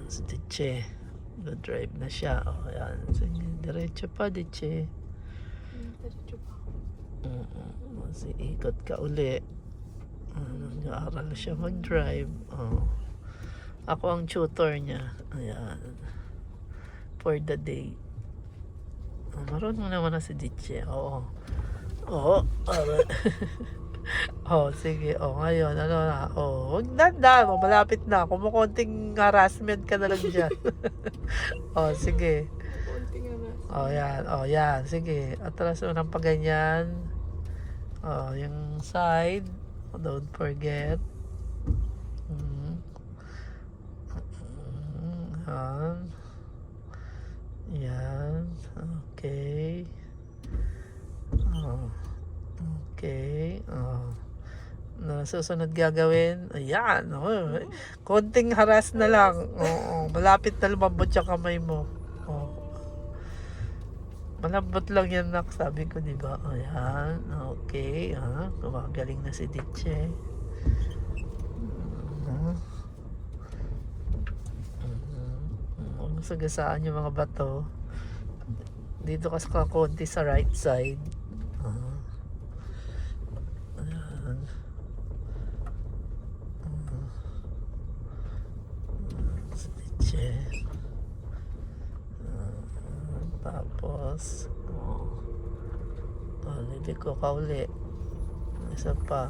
Si Diche. Drive na siya. O, yan. Sige, diretso pa, Diche. Diretso pa ako. Kasi ikot ka uli. Nag-aaral siya mag-drive. Ako ang tutor niya. Ayan. For the day. Marunong naman na si Diche. Oo. Oo. Sige. Ngayon, ano na? Huwag na. Malapit na. Kumukonting harassment ka na lang dyan. Sige. Konting aras. Yan. Sige. Atras mo ng paganyan. Yung side. Don't forget. Yan. Okay. Okay. Susunod gagawin. Ayan. Konting haras na lang. Malapit na lumambot yung kamay mo. Malambot lang yan, nak. Sabi ko, di ba? Ayan. Okay. Gumagaling na si Diche. Sagasaan yung mga bato. Dito kasi konti sa right side. Ayan. Si Diche. Tapos liliko ka uli. Isa pa.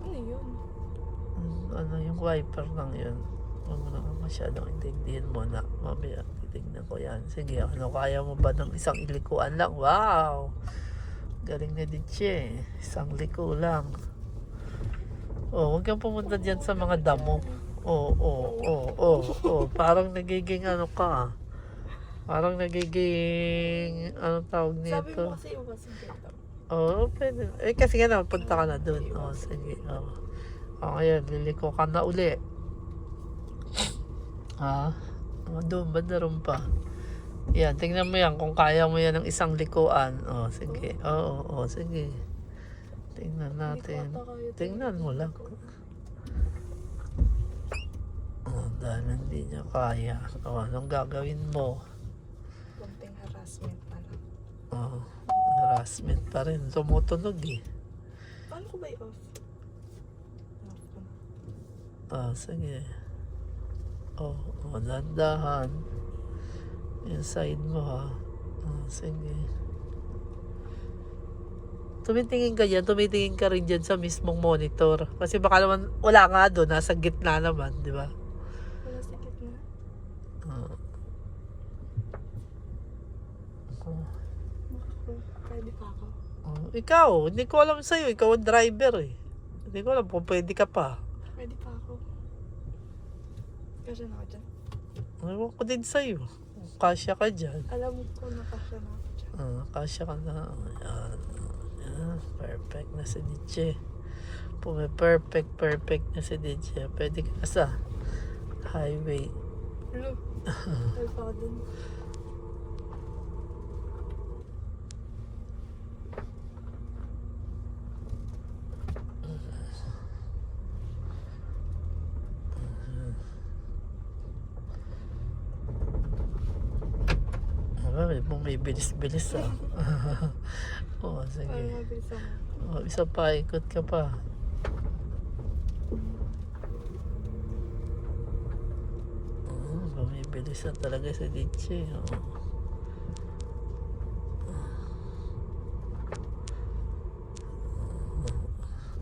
Ano yun? Yung wiper lang yun. Huwag mo naman masyadong intindihin mo na. Mamaya titignan ko yan. Sige, kaya mo ba ng isang ilikuan lang? Wow! Galing na Diche. Isang liko lang. Huwag kang pumunta dyan sa mga damo. Parang nagiging ano ka. Parang nagiging anong tawag nito? Sabi mo kasi iwasan kita. Pwede. Kasi nga naman, punta ka na dun. Sige. Ngayon, liliko ka na uli. Doon, bandaron pa. Yan, tingnan mo yan kung kaya mo yan ng isang likuan. Sige. Sige. Tingnan natin. Tingnan mo lang. Dahil hindi niya kaya. Anong gagawin mo? Konting harassment pa lang. Harassment pa rin. Tumutunog eh. Paano ko ba i-off? Sige. Dandahan. Yung side mo ha. Sige. Tumitingin ka rin dyan sa mismong monitor. Kasi baka naman, wala nga doon, nasa gitna naman, di ba? Wala sa gitna? Pwede pa ako. Ikaw, hindi ko alam sa'yo. Ikaw ang driver eh. Hindi ko alam kung pwede ka pa. Pwede pa ako. Kasya na ako dyan. Ewan ko din sa'yo. Kasya ka dyan. Alam ko na kasya na ako dyan. Kasya ka na. Ayan. Perfect na si Diche. Perfect na si Diche. Pwede ka na sa highway. Hello. Hello pa ako dun. May bilis-bilis sige. Parang mabilis ako. Isa pa, ikot ka pa. May bilis na talaga si Diche.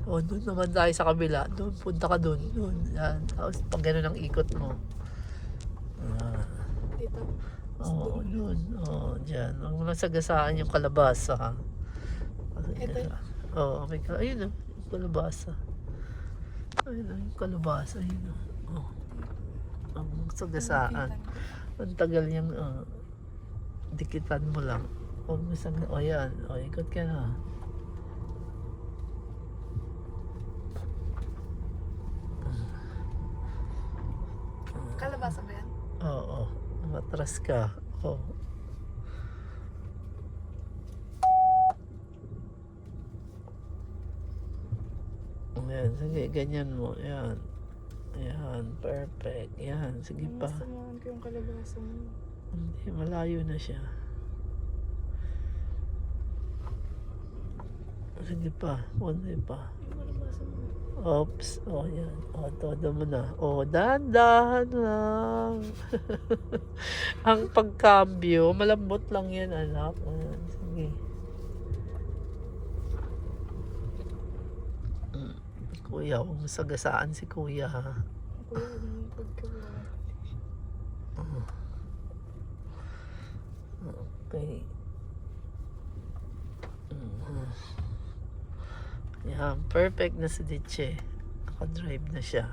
Doon naman tayo sa kabila. Doon, punta ka doon. Yan. Tapos pag gano'n ang ikot mo. Dito? Doon. Dyan. Huwag mo lang sagasaan yung kalabasa, ha? Ito? Ayun yung kalabasa. Yung kalabasa. Ang sagasaan. Ang tagal yung dikitan mo lang. Huwag mo yan. Ikot ka na. Kalabasa ba yan? Matras ka. Ayan, sige, ganyan mo. Ayan. Ayan, perfect. Yan, sige pa. Samahan ko yung kalabasa mo. Hindi, malayo na siya. Sige pa, konti pa. Yung kalabasa mo. Oops, oh yan. Oh, todo mo na. Oh, dahan-dahan lang. Ang pagkambyo, malambot lang yan, anak. Ayan, sige. Kuya, huwag mo sagasaan si kuya, ha? Kuya, yung pagkawa. Okay. Yan, perfect na si Diche. Nakadrive na siya.